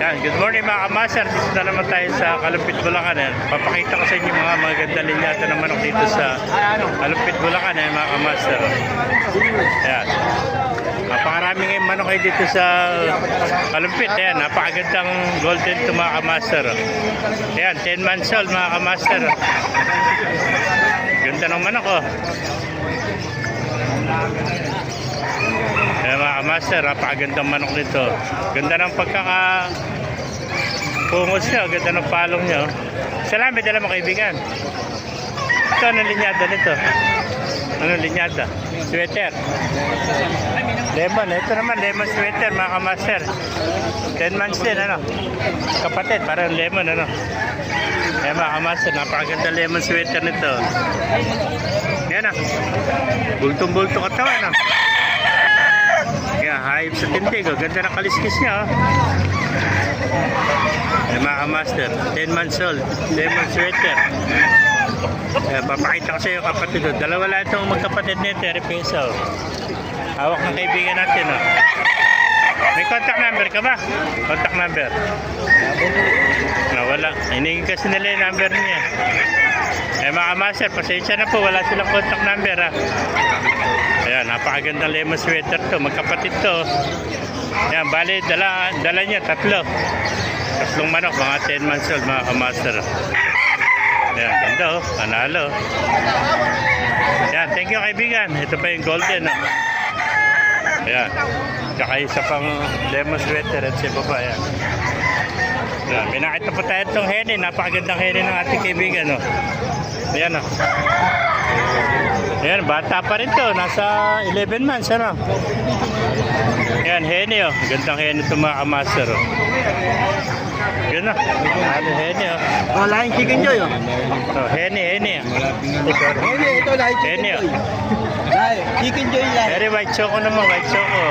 Yan, good morning mga kamaster. Dito na naman tayo sa Kalumpit, Bulacan. Papakita ko sa inyo mga maganda linyata ng manok dito sa Kalumpit, Bulacan mga kamaster. Yan. Napakarami ngayong manok ay dito sa Kalumpit. Ayan, napakagandang golden to mga kamaster. Ayan, 10 months old mga kamaster. Ganda ng manok oh. Ayan mga kamaster, napakagandang manok nito. Ganda ng pungos niya, ganda ng palong niya. Salamat, dala mo kaibigan. Ito, anong linyada nito? Anong linyada? Sweater. Lemon, ito naman lemon sweater mga kamaster. 10 months din, ano? Kapatid, parang lemon, ano? Ayan mga kamaster, napakaganda lemon sweater nito. Yan ah. Bultong-bulto katawan, ano? Kaya hayop sa tindig, oh. Ganda ng kaliskis niya, oh. Ayan mga kamaster, 10 months old, lemon sweater. Papakita ko sa iyo kapatid, oh. Dalawa lang itong magkapatid nito, 30 peso. Hawak ng kaibigan natin, oh. May contact number ka ba? Contact number? Wala. Hiningin kasi nila yung number niya. Mga kamaster, pasensya na po, wala silang contact number, ha. Ayan, napakagandang lemon sweater to, magkapatid to. Ayan, bali, dala niya, tatlong manok, mga 10 months old mga kamaster. Ayan, ganda oh, panalo. Ayan, thank you kaibigan. Ito pa yung golden oh. Ayan, tsaka isa pang lemon sweater at sa baba. Ayan. Ayan, pinakita pa tayo itong heni, napakagandang heni ng ating kaibigan oh. Ayan oh. Ayan, bata pa rin to, nasa 11 months ano. Ayan, heni oh, gandang heni ito mga kamaster oh. Yun oh, heni oh. Oh, lahing Chicken Joy oh. Oh, heni Heni, ito lahing heni Chicken oh. Joy. Chicken Joy lahi. Very white choco naman, white choco.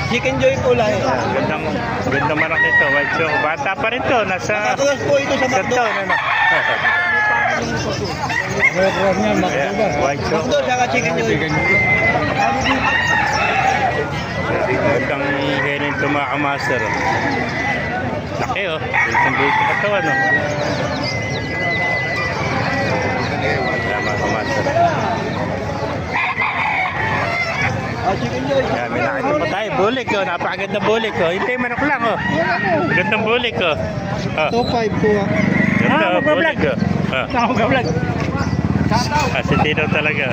Chicken Joy po lahi. Gandang manok nito, white choco. Bata pa rin to, nasa Nakatulas po ito sa McDo. taon ano. Ayan, white choco. McDo saka Chicken Joy. Gandang heni ito mga kamaster. Laki oh, bultong-bultong katawan oh. Ayan mga kamaster. Chicken Joy. Ayan, may nakita pa tayo, bulik oh, napakagandang bulik oh. Hintay manok lang oh. Gandang bulik oh. Oh. 2.5 po ah. Ganda oh, bulik oh. Ako ka-vlog. Kasi tino talaga.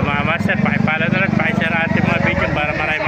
Mga master, pakipala na lang, pakisara ating mga video para marami